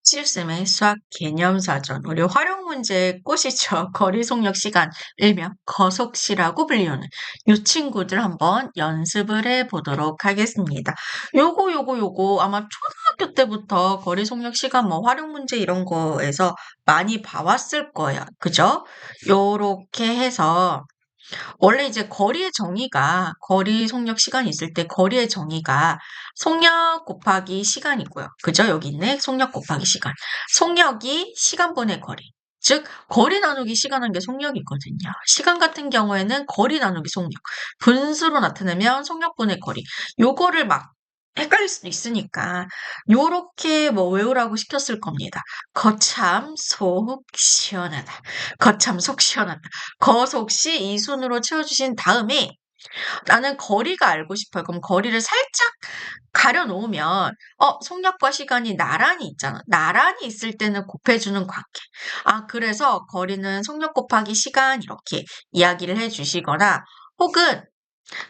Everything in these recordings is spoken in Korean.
시우쌤의 수학 개념사전, 우리 활용 문제의 꽃이죠. 거리 속력 시간, 일명 거속시라고 불리우는 이 친구들 한번 연습을 해보도록 하겠습니다. 요거 아마 초등학교 때부터 거리 속력 시간, 뭐 활용 문제 이런 거에서 많이 봐왔을 거예요. 그죠? 요렇게 해서 원래 이제 거리 속력 시간이 있을 때 거리의 정의가 속력 곱하기 시간이고요. 그죠? 여기 있네. 속력 곱하기 시간. 속력이 시간분의 거리. 즉, 거리 나누기 시간한 게 속력이거든요. 시간 같은 경우에는 거리 나누기 속력. 분수로 나타내면 속력분의 거리. 요거를 막 헷갈릴 수도 있으니까 요렇게 뭐 외우라고 시켰을 겁니다. 거참 속 시원하다. 거참 속 시원하다. 거속시 이 순으로 채워주신 다음에 나는 거리가 알고 싶어요. 그럼 거리를 살짝 가려놓으면 속력과 시간이 나란히 있잖아. 나란히 있을 때는 곱해주는 관계. 그래서 거리는 속력 곱하기 시간 이렇게 이야기를 해주시거나 혹은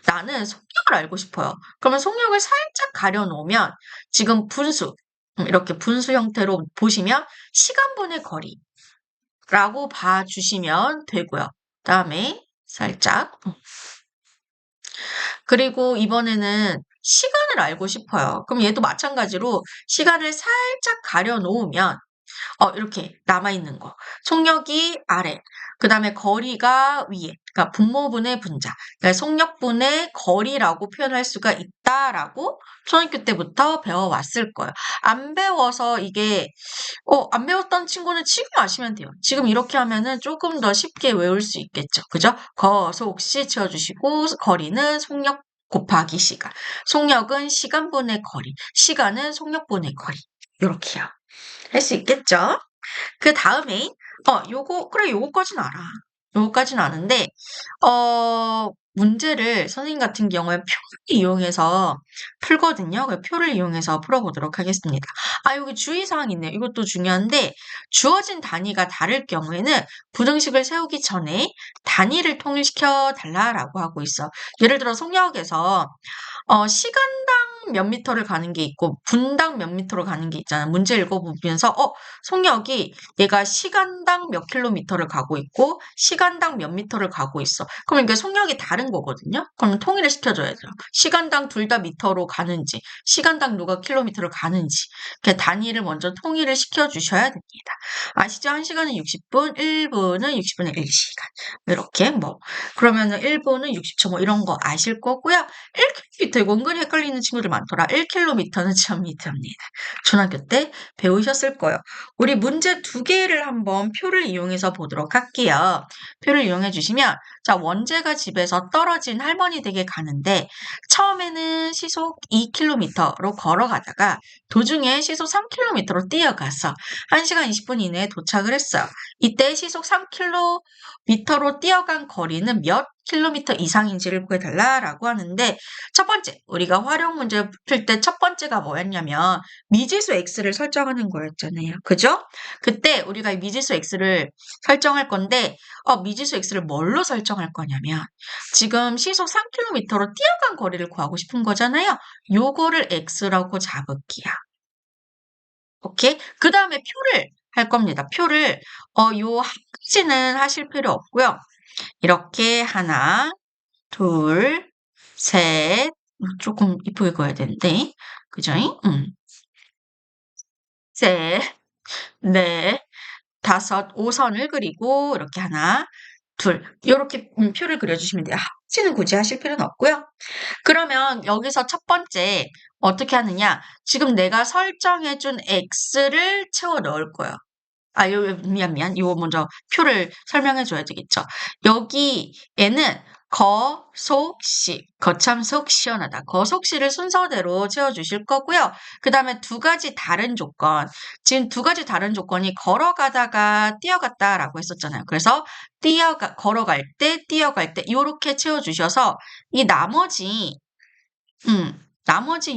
나는 속력을 알고 싶어요. 그러면 속력을 살짝 가려놓으면 지금 분수 이렇게 분수 형태로 보시면 시간분의 거리라고 봐주시면 되고요. 그다음에 살짝 그리고 이번에는 시간을 알고 싶어요. 그럼 얘도 마찬가지로 시간을 살짝 가려놓으면 이렇게 남아있는 거. 속력이 아래, 그 다음에 거리가 위에. 그러니까 분모분의 분자. 그러니까 속력분의 거리라고 표현할 수가 있다라고 초등학교 때부터 배워왔을 거예요. 안 배워서 이게, 안 배웠던 친구는 지금 아시면 돼요. 지금 이렇게 하면은 조금 더 쉽게 외울 수 있겠죠. 그죠? 거속시 채워주시고, 거리는 속력 곱하기 시간. 속력은 시간분의 거리. 시간은 속력분의 거리. 요렇게요. 할 수 있겠죠? 그 다음에, 그래, 요거까진 알아. 요거까진 아는데, 문제를 선생님 같은 경우에 표를 이용해서 풀거든요. 그 표를 이용해서 풀어보도록 하겠습니다. 여기 주의사항 있네요. 이것도 중요한데, 주어진 단위가 다를 경우에는 부등식을 세우기 전에 단위를 통일시켜 달라라고 하고 있어. 예를 들어, 속력에서 시간당 몇 미터를 가는 게 있고 분당 몇 미터를 가는 게 있잖아. 문제 읽어보면서 속력이 얘가 시간당 몇 킬로미터를 가고 있고 시간당 몇 미터를 가고 있어. 그럼 이게 속력이 다른 거거든요. 그러면 통일을 시켜줘야죠. 시간당 둘 다 미터로 가는지 시간당 누가 킬로미터를 가는지 이렇게 단위를 먼저 통일을 시켜주셔야 됩니다. 아시죠? 1시간은 60분, 1분은 60분의 1시간. 이렇게 그러면은 1분은 60초 이런 거 아실 거고요. 1km 이거 은근히 헷갈리는 친구들 많더라. 1km는 1000m입니다. 초등학교 때 배우셨을 거예요. 우리 문제 두 개를 한번 표를 이용해서 보도록 할게요. 표를 이용해 주시면 자, 원재가 집에서 떨어진 할머니 댁에 가는데 처음에는 시속 2km로 걸어가다가 도중에 시속 3km로 뛰어가서 1시간 20분 이내에 도착을 했어요. 이때 시속 3km로 뛰어간 거리는 몇 킬로미터 이상인지를 구해달라라고 하는데 첫 번째, 우리가 활용 문제 풀 때 첫 번째가 뭐였냐면 미지수 x를 설정하는 거였잖아요. 그죠? 그때 우리가 이 미지수 x를 설정할 건데 미지수 x를 뭘로 설정할 거냐면 지금 시속 3km로 뛰어간 거리를 구하고 싶은 거잖아요. 요거를 x라고 잡을게요. 오케이? 그 다음에 표를 할 겁니다. 표를 요 한 가지는 하실 필요 없고요. 이렇게 하나, 둘, 셋, 조금 이쁘게 그어야 되는데, 그죠? 셋, 넷, 다섯, 5선을 그리고 이렇게 하나, 둘, 이렇게 표를 그려주시면 돼요. 합치는 굳이 하실 필요는 없고요. 그러면 여기서 첫 번째 어떻게 하느냐? 지금 내가 설정해준 x를 채워 넣을 거예요. 미안. 이거 먼저 표를 설명해 줘야 되겠죠. 여기에는 거속시, 거참 속 시원하다. 거속시를 순서대로 채워주실 거고요. 그 다음에 두 가지 다른 조건. 지금 두 가지 다른 조건이 걸어가다가 뛰어갔다라고 했었잖아요. 그래서 걸어갈 때, 뛰어갈 때, 요렇게 채워주셔서 이 나머지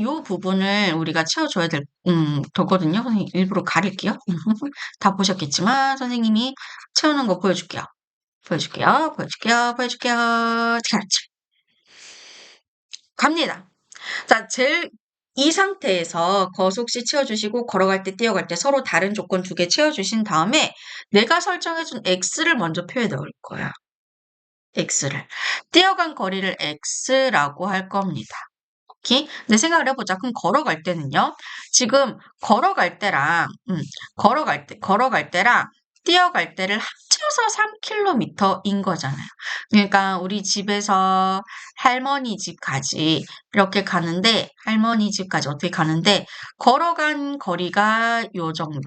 요 부분을 우리가 채워줘야 되거든요. 선생님 일부러 가릴게요. 다 보셨겠지만 선생님이 채우는 거 보여줄게요. 그렇지. 갑니다. 자, 제일 이 상태에서 거속시 채워주시고 걸어갈 때 뛰어갈 때 서로 다른 조건 2개 채워주신 다음에 내가 설정해준 x를 먼저 표에 넣을 거야. x를. 뛰어간 거리를 x라고 할 겁니다. 오케이? 근데 생각을 해보자. 그럼 걸어갈 때는요. 지금 걸어갈 때랑 걸어갈 때랑 뛰어갈 때를 합쳐서 3km인 거잖아요. 그러니까 우리 집에서 할머니 집까지 이렇게 가는데 할머니 집까지 어떻게 가는데 걸어간 거리가 요 정도.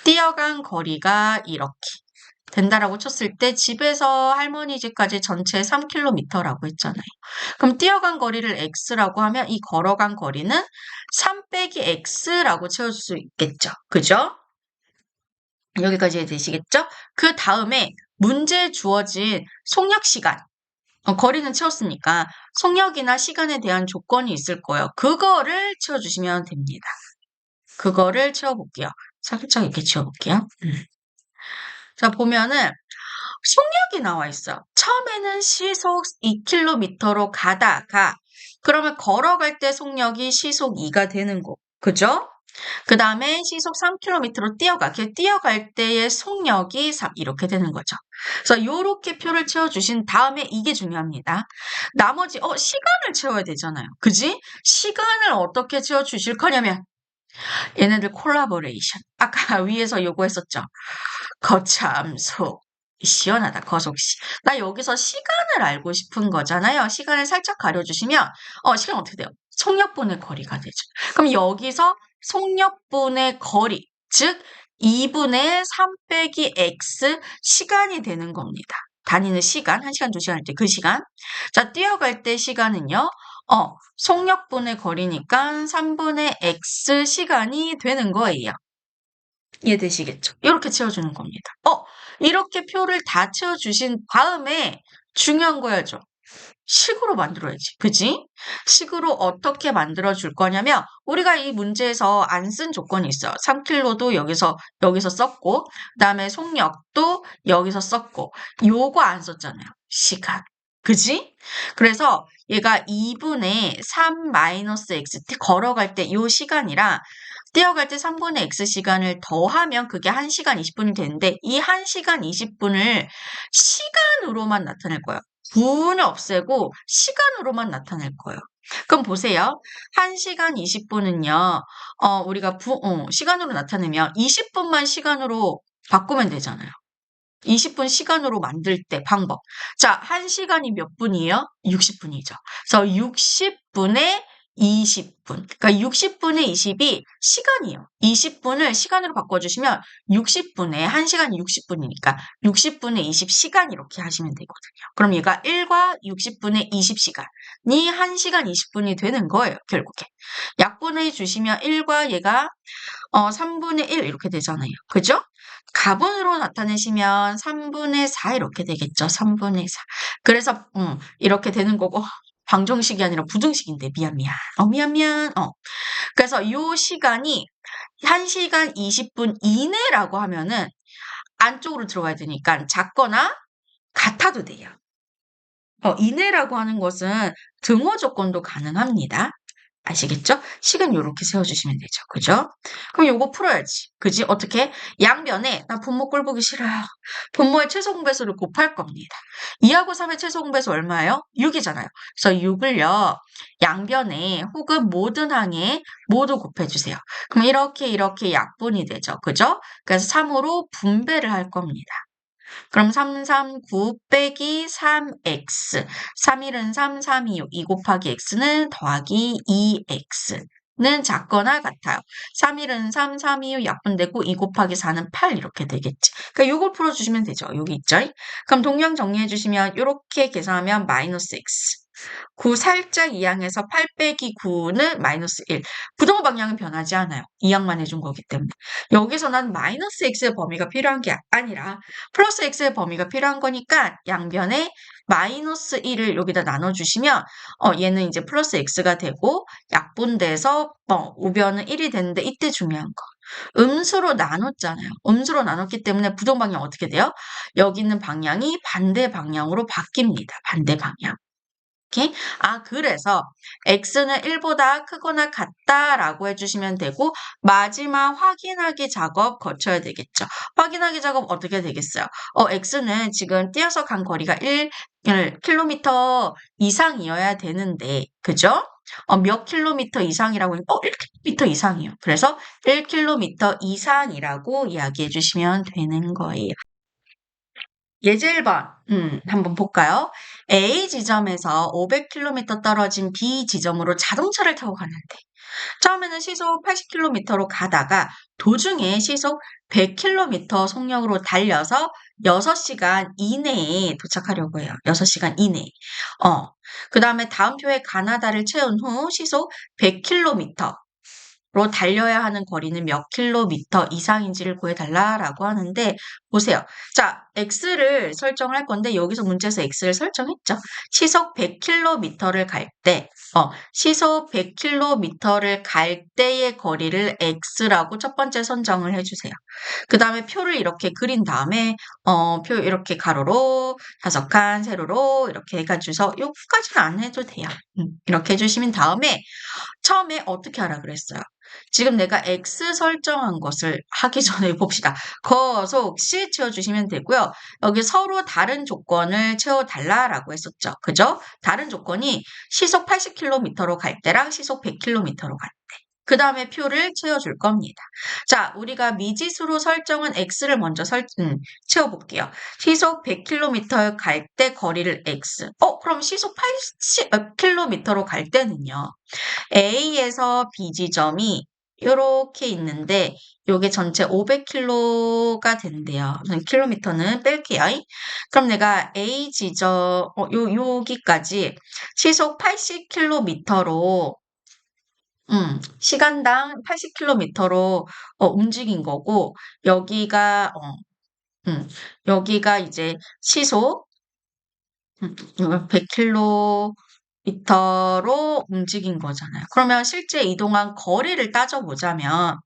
뛰어간 거리가 이렇게 된다라고 쳤을 때 집에서 할머니 집까지 전체 3km라고 했잖아요. 그럼 뛰어간 거리를 x라고 하면 이 걸어간 거리는 3 빼기 x라고 채울 수 있겠죠. 그죠? 여기까지 되시겠죠? 그 다음에 문제에 주어진 속력 시간. 거리는 채웠으니까 속력이나 시간에 대한 조건이 있을 거예요. 그거를 채워주시면 됩니다. 그거를 채워볼게요. 살짝 이렇게 채워볼게요. 자, 보면은 속력이 나와 있어요. 처음에는 시속 2km로 가다가 그러면 걸어갈 때 속력이 시속 2가 되는 거. 그죠? 그 다음에 시속 3km로 뛰어가. 뛰어갈 때의 속력이 3 이렇게 되는 거죠. 그래서 요렇게 표를 채워주신 다음에 이게 중요합니다. 나머지 시간을 채워야 되잖아요. 그지? 시간을 어떻게 채워주실 거냐면 얘네들 콜라보레이션. 아까 위에서 요구했었죠. 거참속. 시원하다, 거속시. 나 여기서 시간을 알고 싶은 거잖아요. 시간을 살짝 가려주시면, 시간 어떻게 돼요? 속력분의 거리가 되죠. 그럼 여기서 속력분의 거리, 즉, 2분의 3 빼기 x 시간이 되는 겁니다. 다니는 시간, 1시간, 2시간 할 때 그 시간. 자, 뛰어갈 때 시간은요, 속력분의 거리니까 3분의 x 시간이 되는 거예요. 이해되시겠죠? 이렇게 채워주는 겁니다. 이렇게 표를 다 채워주신 다음에 중요한 거 알죠? 식으로 만들어야지. 그지? 식으로 어떻게 만들어줄 거냐면 우리가 이 문제에서 안 쓴 조건이 있어요. 3km도 여기서 썼고 그다음에 속력도 여기서 썼고 요거 안 썼잖아요. 시간. 그지? 그래서 얘가 2분의 3 마이너스 x 걸어갈 때 요 시간이랑 뛰어갈 때 3분의 x 시간을 더하면 그게 1시간 20분이 되는데 이 1시간 20분을 시간으로만 나타낼 거예요. 분을 없애고 시간으로만 나타낼 거예요. 그럼 보세요. 1시간 20분은요. 우리가 시간으로 나타내면 20분만 시간으로 바꾸면 되잖아요. 20분 시간으로 만들 때 방법. 자, 1시간이 몇 분이에요? 60분이죠. 그래서 60분에 20분. 그러니까 60분의 20이 시간이에요. 20분을 시간으로 바꿔주시면 60분에 1시간이 60분이니까 60분의 20시간 이렇게 하시면 되거든요. 그럼 얘가 1과 60분의 20시간이 1시간 20분이 되는 거예요. 결국에. 약분해 주시면 1과 얘가 3분의 1 이렇게 되잖아요. 그죠? 가분으로 나타내시면 3분의 4 이렇게 되겠죠. 3분의 4. 그래서 이렇게 되는 거고 방정식이 아니라 부등식인데 미안. 미안. 그래서 요 시간이 1시간 20분 이내라고 하면은 안쪽으로 들어가야 되니까 작거나 같아도 돼요. 이내라고 하는 것은 등호 조건도 가능합니다. 아시겠죠? 식은 요렇게 세워주시면 되죠. 그죠? 그럼 요거 풀어야지. 그지? 어떻게? 양변에 나 분모 꼴 보기 싫어요. 분모의 최소 공배수를 곱할 겁니다. 2하고 3의 최소 공배수 얼마예요? 6이잖아요. 그래서 6을요. 양변에 혹은 모든 항에 모두 곱해주세요. 그럼 이렇게 약분이 되죠. 그죠? 그래서 3으로 분배를 할 겁니다. 그럼 3, 3, 9 빼기 3x. 3, 1은 3, 3, 2, 6. 2 곱하기 x는 더하기 2x는 작거나 같아요. 3, 1은 3, 3, 2, 6 약분되고 2 곱하기 4는 8 이렇게 되겠지. 그러니까 요걸 풀어주시면 되죠. 여기 있죠. 그럼 동량 정리해주시면 이렇게 계산하면 마이너스 x. 9 살짝 이항해서 8 빼기 9는 마이너스 1. 부등호 방향은 변하지 않아요. 이항만 해준 거기 때문에. 여기서 난 마이너스 x의 범위가 필요한 게 아니라 플러스 x의 범위가 필요한 거니까 양변에 마이너스 1을 여기다 나눠주시면 얘는 이제 플러스 x가 되고 약분돼서 우변은 1이 되는데 이때 중요한 거. 음수로 나눴잖아요. 음수로 나눴기 때문에 부등 방향 어떻게 돼요? 여기 있는 방향이 반대 방향으로 바뀝니다. 반대 방향. 오케이? 그래서 x는 1보다 크거나 같다라고 해주시면 되고 마지막 확인하기 작업 거쳐야 되겠죠. 확인하기 작업 어떻게 되겠어요? x는 지금 뛰어서 간 거리가 1km 이상이어야 되는데 그죠? 몇 킬로미터 이상이라고 하니까 1km 이상이요. 그래서 1km 이상이라고 이야기해 주시면 되는 거예요. 예제 1번 한번 볼까요? A 지점에서 500km 떨어진 B 지점으로 자동차를 타고 갔는데 처음에는 시속 80km로 가다가 도중에 시속 100km 속력으로 달려서 6시간 이내에 도착하려고 해요. 6시간 이내에. 그 다음에 다음표에 가나다를 채운 후 시속 100km 로 달려야 하는 거리는 몇 킬로미터 이상인지를 구해달라라고 하는데 보세요. 자, x를 설정할 건데 여기서 문제에서 x를 설정했죠. 시속 100km를 갈 때, 시속 100km를 갈 때의 거리를 x라고 첫 번째 선정을 해주세요. 그 다음에 표를 이렇게 그린 다음에 표 이렇게 가로로 5칸, 세로로 이렇게 해가지고서 요거까지는 안 해도 돼요. 이렇게 해주시면 다음에 처음에 어떻게 하라 그랬어요? 지금 내가 X 설정한 것을 하기 전에 봅시다. 거속 시 채워주시면 되고요. 여기 서로 다른 조건을 채워달라라고 했었죠. 그죠? 다른 조건이 시속 80km로 갈 때랑 시속 100km로 갈 때. 그 다음에 표를 채워줄 겁니다. 자, 우리가 미지수로 설정은 X를 먼저 채워볼게요. 시속 100km 갈 때 거리를 X. 그럼 시속 80km로 갈 때는요. A에서 B 지점이 이렇게 있는데 요게 전체 500km가 된대요. 킬로미터는 뺄게요. 그럼 내가 A 지점 여기까지 시속 80km로 시간당 80km로 움직인 거고 여기가 여기가 이제 시속 100km로 움직인 거잖아요. 그러면 실제 이동한 거리를 따져보자면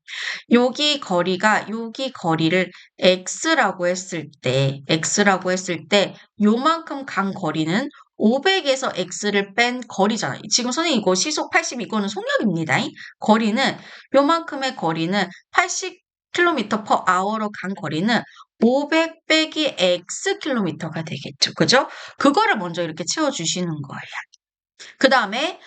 여기 거리를 x라고 했을 때 요만큼 간 거리는 500에서 x를 뺀 거리잖아요. 지금 선생님 이거 시속 80 이거는 속력입니다. 거리는 요만큼의 거리는 80km per hour로 간 거리는 500 빼기 x 킬로미터가 되겠죠. 그죠? 그거를 먼저 이렇게 채워주시는 거예요. 그 다음에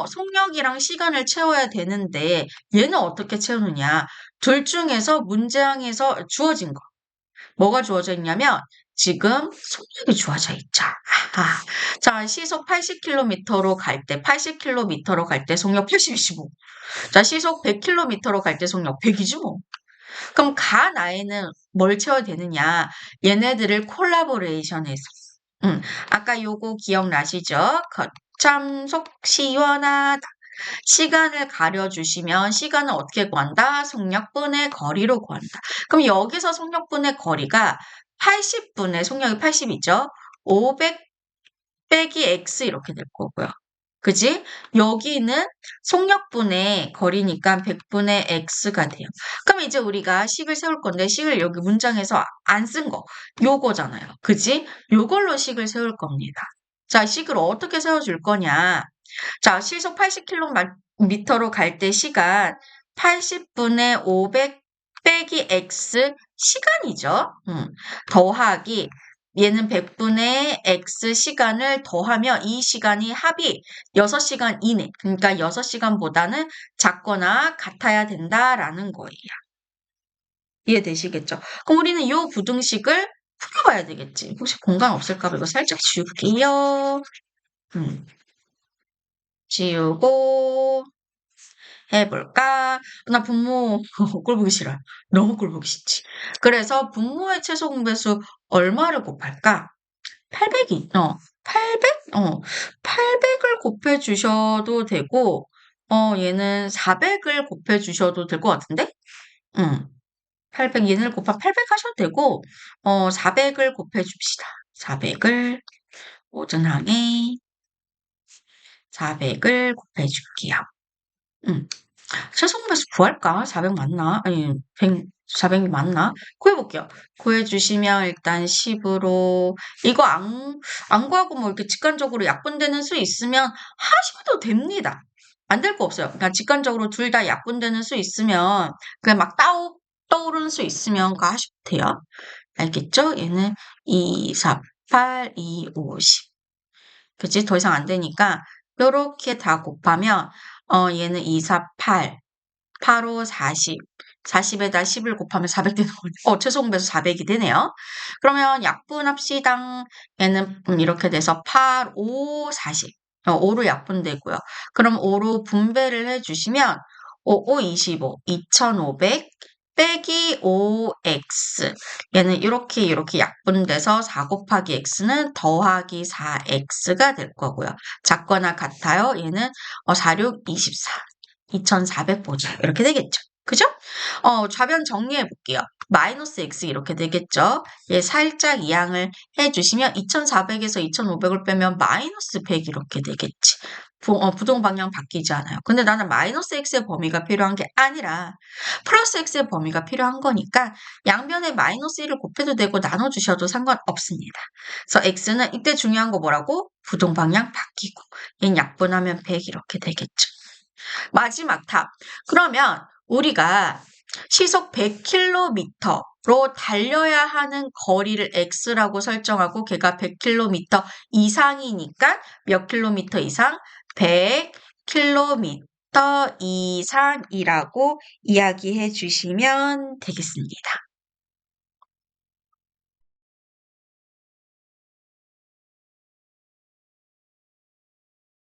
속력이랑 시간을 채워야 되는데 얘는 어떻게 채우느냐. 둘 중에서 문제항에서 주어진 거. 뭐가 주어져 있냐면 지금 속력이 주어져 있죠. 자, 시속 80km로 갈 때, 80km로 갈 때 속력 80이지 뭐. 자, 시속 100km로 갈 때 속력 100이지 뭐. 그럼 가 나에는 뭘 채워야 되느냐. 얘네들을 콜라보레이션해서. 아까 요거 기억나시죠? 참 속 시원하다. 시간을 가려주시면 시간을 어떻게 구한다? 속력분의 거리로 구한다. 그럼 여기서 속력분의 거리가 80분의 속력이 80이죠? 500 빼기 x 이렇게 될 거고요. 그지? 여기는 속력분의 거리니까 100분의 x가 돼요. 그럼 이제 우리가 식을 세울 건데 식을 여기 문장에서 안 쓴 거 요거잖아요. 그지? 요걸로 식을 세울 겁니다. 자, 식을 어떻게 세워줄 거냐? 자, 시속 80km로 갈 때 시간 80분의 500 빼기 x 시간이죠. 더하기 얘는 100분의 x 시간을 더하면 이 시간이 합이 6시간 이내, 그러니까 6시간보다는 작거나 같아야 된다라는 거예요. 이해되시겠죠? 그럼 우리는 이 부등식을 풀어봐야 되겠지. 혹시 공간 없을까 봐 이거 살짝 지울게요. 지우고 해볼까? 나 분모 꼴 보기 싫어요. 너무 꼴 보기 싫지. 그래서 분모의 최소 공배수 얼마를 곱할까? 800이 800? 800을 곱해 주셔도 되고 얘는 400을 곱해 주셔도 될 것 같은데? 800 얘를 곱하 800 하셔도 되고 400을 곱해 줍시다. 400을 오전항에 400을 곱해 줄게요. 최소공배수 구할까? 400 맞나? 아니, 400이 맞나? 구해볼게요. 구해주시면 일단 10으로, 이거 안 구하고 뭐 이렇게 직관적으로 약분되는 수 있으면 하셔도 됩니다. 안 될 거 없어요. 그러니까 직관적으로 둘 다 약분되는 수 있으면, 그냥 막 떠오르는 수 있으면 그거 하셔도 돼요. 알겠죠? 얘는 2, 4, 8, 2, 5, 10. 그치? 더 이상 안 되니까, 요렇게 다 곱하면, 얘는 2, 4, 8. 8, 5, 40. 40에다 10을 곱하면 400 되는 거네. 최소공배수 400이 되네요. 그러면 약분합시당. 얘는 이렇게 돼서 8, 5, 40. 5로 약분되고요. 그럼 5로 분배를 해주시면 5, 5, 25. 2500 빼기 5x. 얘는 이렇게 약분돼서 4 곱하기 x는 더하기 4x가 될 거고요. 작거나 같아요. 얘는 4, 6, 24. 2400보죠. 이렇게 되겠죠. 그죠? 좌변 정리해 볼게요. 마이너스 x 이렇게 되겠죠. 예, 살짝 이항을 해주시면 2400에서 2500을 빼면 마이너스 100 이렇게 되겠지. 부동 방향 바뀌지 않아요. 근데 나는 마이너스 x의 범위가 필요한 게 아니라 플러스 x의 범위가 필요한 거니까 양변에 마이너스 1을 곱해도 되고 나눠주셔도 상관없습니다. 그래서 x는 이때 중요한 거 뭐라고? 부동 방향 바뀌고 얘는 약분하면 100 이렇게 되겠죠. 마지막 탑. 그러면 우리가 시속 100km로 달려야 하는 거리를 x라고 설정하고 걔가 100km 이상이니까 몇 킬로미터 이상? 100km 이상이라고 이야기해 주시면 되겠습니다.